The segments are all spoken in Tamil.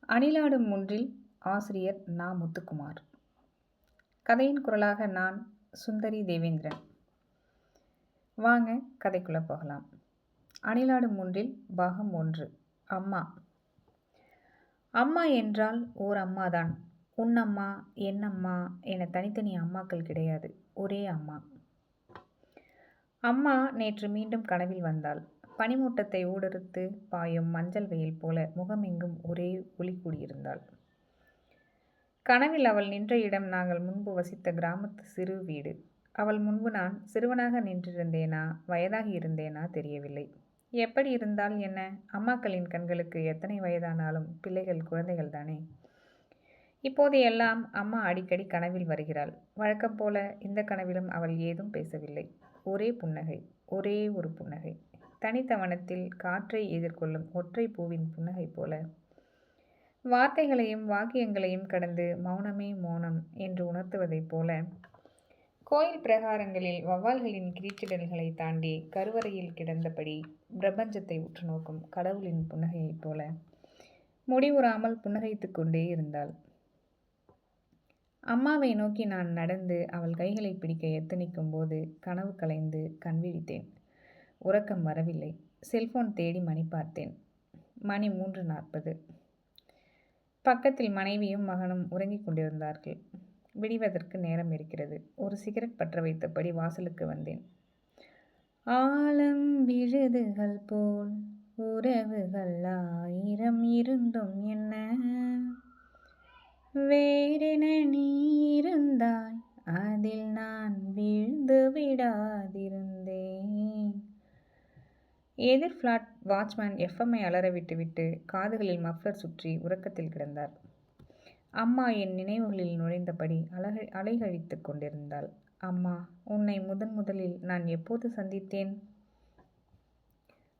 அணிலாடும் முன்றில் ஆசிரியர் நா. முத்துக்குமார். கதையின் குரலாக நான் சுந்தரி தேவேந்திரன். வாங்க கதைக்குள்ள போகலாம். அணிலாடும் முன்றில் பாகம் 1. அம்மா. அம்மா என்றால் ஓர் அம்மாதான். உன் அம்மா, என் அம்மா என தனித்தனி அம்மாக்கள் கிடையாது. ஒரே அம்மா. அம்மா நேற்று மீண்டும் கனவில் வந்தாள். பனிமூட்டத்தை ஊடறுத்து பாயும் மஞ்சள் வெயில் போல முகமெங்கும் ஒரே ஒளி கூடியிருந்தாள். கனவில் அவள் நின்ற இடம் நாங்கள் முன்பு வசித்த கிராமத்து சிறு வீடு. அவள் முன்பு நான் சிறுவனாக நின்றிருந்தேனா, வயதாகி இருந்தேனா தெரியவில்லை. எப்படி இருந்தால் என்ன? அம்மாக்களின் கண்களுக்கு எத்தனை வயதானாலும் பிள்ளைகள் குழந்தைகள் தானே. இப்போது எல்லாம் அம்மா அடிக்கடி கனவில் வருகிறாள். வழக்கம் போல இந்த கனவிலும் அவள் ஏதும் பேசவில்லை. ஒரே புன்னகை, ஒரே ஒரு புன்னகை. தனித்த வனத்தில் காற்றை எதிர்கொள்ளும் ஒற்றை பூவின் புன்னகை போல. வார்த்தைகளையும் வாக்கியங்களையும் கடந்து மௌனமே மௌனம் என்று உணர்த்துவதைப் போல. கோயில் பிரகாரங்களில் வௌவால்களின் கிரீச்சிடல்களை தாண்டி கருவறையில் கிடந்தபடி பிரபஞ்சத்தை உற்று நோக்கும் கடவுளின் புன்னகையைப் போல முடிவுறாமல் புன்னகைத்து கொண்டே இருந்தாள். அம்மாவை நோக்கி நான் நடந்து அவள் கைகளை பிடிக்க எத்தனிக்கும் போது கனவு கலைந்து கண் விழித்தேன். உறக்கம் வரவில்லை. செல்போன் தேடி மணி பார்த்தேன். மணி 3:40. பக்கத்தில் மனைவியும் மகனும் உறங்கிக் கொண்டிருந்தார்கள். விடிவதற்கு நேரம் இருக்கிறது. ஒரு சிகரெட் பற்ற வைத்தபடி வாசலுக்கு வந்தேன். ஆலம் விழுதுகள் போல் உறவுகள் 1000 இருந்தும் என்ன, வேறென நீ இருந்தாய் அதில் நான் விழுந்து விடாதிருந்தேன். எதிர் ஃப்ளாட் வாட்ச்மேன் எஃப்எம்ஐ அலற விட்டுவிட்டு காதுகளில் மஃப்ளர் சுற்றி உறக்கத்தில் கிடந்தார். அம்மா என் நினைவுகளில் நுழைந்தபடி அலைகழித்து கொண்டிருந்தாள். அம்மா, உன்னை முதலில் நான் எப்போது சந்தித்தேன்?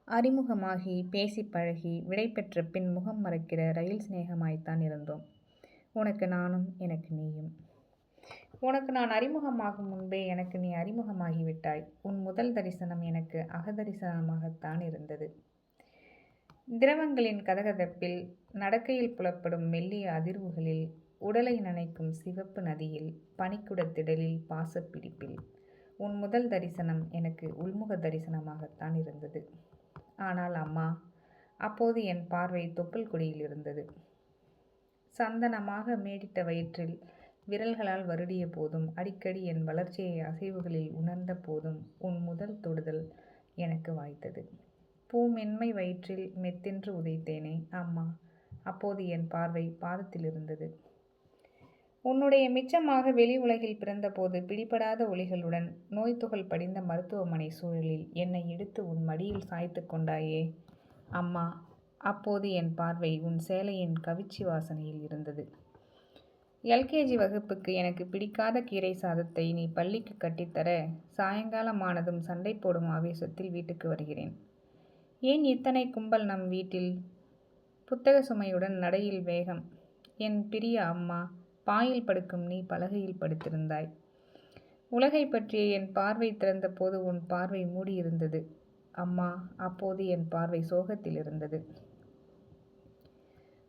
அறிமுகமாகி பேசி பழகி விடை பெற்ற பின் முகம் மறைக்கிற ரயில் சிநேகமாய்த்தான் இருந்தோம். உனக்கு நானும், எனக்கு நீயும். உனக்கு நான் அறிமுகமாகும் முன்பே எனக்கு நீ அறிமுகமாகிவிட்டாய். உன் முதல் தரிசனம் எனக்கு அகதரிசனமாகத்தான் இருந்தது. திரவங்களின் கதகதப்பில், நடக்கையில் புலப்படும் மெல்லிய அதிர்வுகளில், உடலை நனைக்கும் சிவப்பு நதியில், பனிக்குடத்திடலில், பாசப்பிடிப்பில் உன் முதல் தரிசனம் எனக்கு உள்முக தரிசனமாகத்தான் இருந்தது. ஆனால் அம்மா, அப்போது என் பார்வை தொப்புள் கொடியில் இருந்தது. சந்தனமாக மேடிட்ட வயிற்றில் விரல்களால் வருடிய போதும், அடிக்கடி என் வளர்ச்சியை அசைவுகளில் உணர்ந்த போதும் உன் முதல் தொடுதல் எனக்கு வாய்த்தது. பூமென்மை வயிற்றில் மெத்தென்று உதைத்தேனே அம்மா, அப்போது என் பார்வை பாதத்தில் இருந்தது. உன்னுடைய மிச்சமாக வெளி உலகில் பிறந்தபோது பிடிபடாத ஒளிகளுடன் நோய்த்துகள் படிந்த மருத்துவமனை சூழலில் என்னை எடுத்து உன் மடியில் சாய்த்து கொண்டாயே அம்மா, அப்போது என் பார்வை உன் சேலையின் கவிச்சி வாசனையில் இருந்தது. எல்கேஜி வகுப்புக்கு எனக்கு பிடிக்காத கீரை சாதத்தை நீ பள்ளிக்கு கட்டித்தர சாயங்காலமானதும் சண்டை போடும் ஆவேசத்தில் வீட்டுக்கு வருகிறேன். ஏன் இத்தனை கும்பல் நம் வீட்டில்? புத்தக சுமையுடன் நடையில் வேகம். என் பிரிய அம்மா, பாயில் படுக்கும் நீ பலகையில் படுத்திருந்தாய். உலகை பற்றிய என் பார்வை திறந்த போது உன் பார்வை மூடியிருந்தது. அம்மா, அப்போது என் பார்வை சோகத்தில் இருந்தது.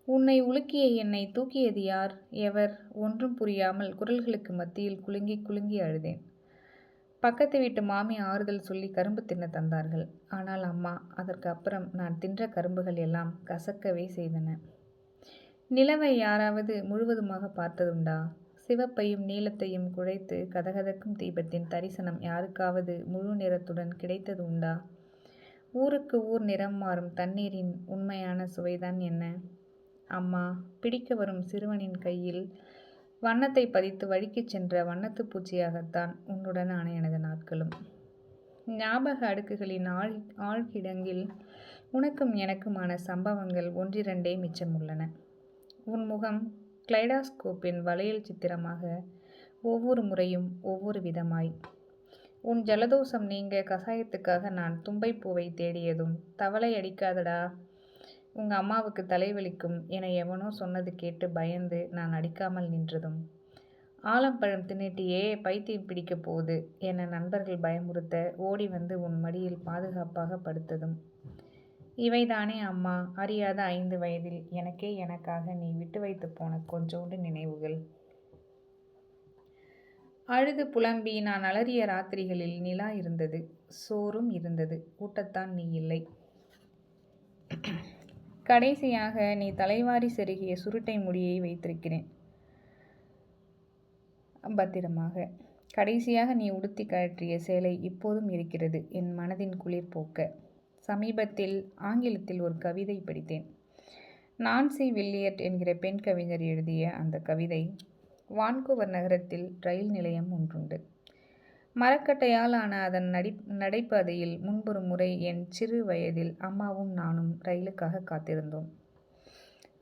உன்னை உலுக்கிய என்னை தூக்கியது யார்? எவர்? ஒன்றும் புரியாமல் குரல்களுக்கு மத்தியில் குலுங்கி குலுங்கி அழுதேன். பக்கத்து வீட்டு மாமி ஆறுதல் சொல்லி கரும்பு தின்ன தந்தார்கள். ஆனால் அம்மா, அதற்கு அப்புறம் நான் தின்ற கரும்புகள் எல்லாம் கசக்கவே செய்தன. நிலவை யாராவது முழுவதுமாக பார்த்ததுண்டா? சிவப்பையும் நீலத்தையும் குழைத்து கதகதக்கும் தீபத்தின் தரிசனம் யாருக்காவது முழு நிறத்துடன் கிடைத்தது உண்டா? ஊருக்கு ஊர் நிறம் மாறும் தண்ணீரின் உண்மையான சுவைதான் என்ன? அம்மா, பிடிக்க வரும் சிறுவனின் கையில் வண்ணத்தை பதித்து வழுக்கிச் சென்ற வண்ணத்து பூச்சியாகத்தான் உன்னுடனான எனது நாட்களும். ஞாபக அடுக்குகளின் ஆழ்கிடங்கில் உனக்கும் எனக்குமான சம்பவங்கள் ஒன்றிரண்டே மிச்சமுள்ளன. உன் முகம் கிளைடாஸ்கோப்பின் வளையல் சித்திரமாக, ஒவ்வொரு முறையும் ஒவ்வொரு விதமாய். உன் ஜலதோஷம் நீங்க கசாயத்துக்காக நான் தும்பைப்பூவை தேடியதும், தவளை அடிக்காதடா, உங்க அம்மாவுக்கு தலைவலிக்கும் என எவனோ சொன்னது கேட்டு பயந்து நான் அடிக்காமல் நின்றதும், ஆலம்பழம் தின்னுட்டியே பைத்தியம் பிடிக்க போகுது என நண்பர்கள் பயமுறுத்த ஓடி வந்து உன் மடியில் பாதுகாப்பாக படுத்ததும், இவைதானே அம்மா, அறியாத 5 வயதில் எனக்கே எனக்காக நீ விட்டு வைத்து போன கொஞ்சோண்டு நினைவுகள். அழுது புலம்பி நான் அலறிய ராத்திரிகளில் நிலா இருந்தது, சோறும் இருந்தது, ஊட்டத்தான் நீ இல்லை. கடைசியாக நீ தலைவாரி செருகிய சுருட்டை முடியை வைத்திருக்கிறேன் பத்திரமாக. கடைசியாக நீ உடுத்தி கழற்றிய சேலை இப்போதும் இருக்கிறது என் மனதின் குளிர் போக்க. சமீபத்தில் ஆங்கிலத்தில் ஒரு கவிதை படித்தேன். நான்சி வில்லியட் என்கிற பெண் கவிஞர் எழுதிய அந்த கவிதை. வான்கூவர் நகரத்தில் ரயில் நிலையம் ஒன்றுண்டு. மரக்கட்டையால் ஆன அதன் நடைபாதையில் முன்பொரு முறை என் சிறு வயதில் அம்மாவும் நானும் ரயிலுக்காக காத்திருந்தோம்.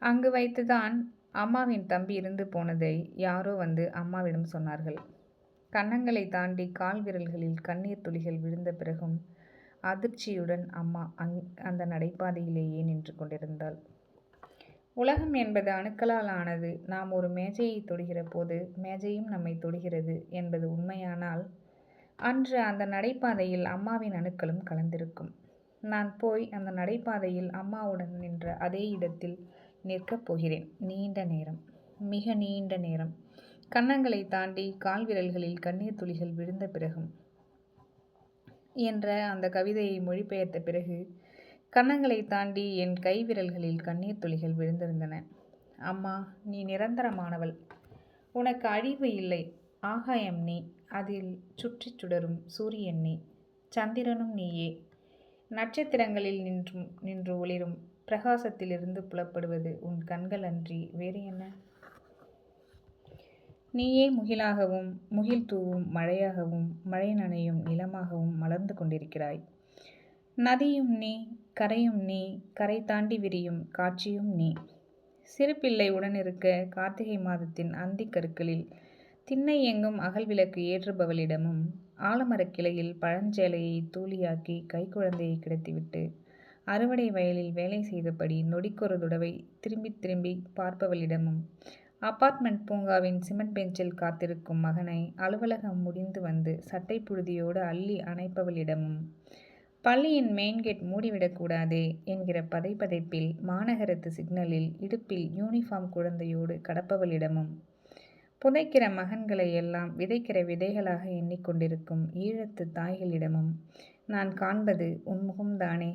அங்கு வைத்துதான் அம்மாவின் தம்பி இருந்து போனதை யாரோ வந்து அம்மாவிடம் சொன்னார்கள். கன்னங்களை தாண்டி கால் விரல்களில் கண்ணீர் துளிகள் விழுந்த பிறகும் அதிர்ச்சியுடன் அம்மா அந்த நடைபாதையிலேயே நின்று கொண்டிருந்தாள். உலகம் என்பது அணுக்களால் ஆனது. நாம் ஒரு மேஜையை தொடுகிற போது மேஜையும் நம்மை தொடுகிறது என்பது உண்மையானால் அன்று அந்த நடைபாதையில் அம்மாவின் அணுக்களும் கலந்திருக்கும். நான் போய் அந்த நடைபாதையில் அம்மாவுடன் நின்ற அதே இடத்தில் நிற்கப் போகிறேன். நீண்ட நேரம், மிக நீண்ட நேரம். கன்னங்களை தாண்டி கால் விரல்களில் கண்ணீர் துளிகள் விழுந்த பிறகும் என்ற அந்த கவிதையை மொழிபெயர்த்த பிறகு கன்னங்களை தாண்டி என் கை விரல்களில் கண்ணீர் துளிகள் விழுந்திருந்தன. அம்மா, நீ நிரந்தரமானவள். உனக்கு அழிவு இல்லை. ஆகாயம் நீ, அதில் சுற்றி சுடரும் சூரியன் நீ, சந்திரனும் நீயே. நட்சத்திரங்களில் நின்று ஒளிரும் பிரகாசத்திலிருந்து புலப்படுவது உன் கண்கள் அன்றி வேறு என்ன? நீயே முகிலாகவும் முகில் தூவும் மழையாகவும் மழை நனையும் நிலமாகவும் மலர்ந்து கொண்டிருக்கிறாய். நதியும் நீ, கரையும் நீ, கரை தாண்டி விரியும் காட்சியும் நீ. சிறு பிள்ளை உடனிருக்க கார்த்திகை மாதத்தின் அந்தி கருக்களில் திண்ணை எங்கும் அகல் விளக்கு ஏற்றுபவளிடமும் ஆலமரக் கிளையில் பழஞ்சேலையை தூளியாக்கி கைக்குழந்தையை கிடத்திவிட்டு அறுவடை வயலில் வேலை செய்தபடி நொடிக்கொரு தடவை திரும்பி திரும்பி பார்ப்பவளிடமும் அபார்ட்மெண்ட் பூங்காவின் சிமெண்ட் பெஞ்சில் காத்திருக்கும் மகனை அலுவலகம் முடிந்து வந்து சட்டை புழுதியோடு அள்ளி அணைப்பவளிடமும் பள்ளியின் மெயின்கேட் மூடிவிடக்கூடாதே என்கிற பதைப்பதைப்பில் மாநகரத்து சிக்னலில் இடுப்பில் யூனிஃபார்ம் குழந்தையோடு கடப்பவளிடமும் புதைக்கிற மகன்களை எல்லாம் விதைக்கிற விதைகளாக எண்ணிக்கொண்டிருக்கும் ஈழத்து தாய்களிடமும் நான் காண்பது உன் முகம்தானே.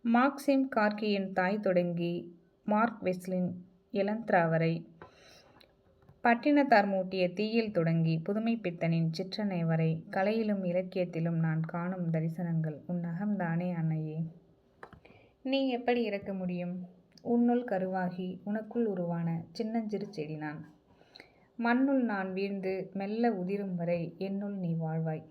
மார்க்சிம் கார்கியின் தாய் தொடங்கி மார்க் வெஸ்லின் எலந்த்ரா வரை, பட்டினத்தார் மூட்டிய தீயில் தொடங்கி புதுமை பித்தனின் சிற்றனை வரை கலையிலும் இலக்கியத்திலும் நான் காணும் தரிசனங்கள் உன் அகம்தானே அன்னையே. நீ எப்படி இறக்க முடியும்? உன்னுள் கருவாகி உனக்குள் உருவான சின்னஞ்சிறு செடி நான். மண்ணுள் நான் வீழ்ந்து மெல்ல உதிரும் வரை என்னுள் நீ வாழ்வாய்.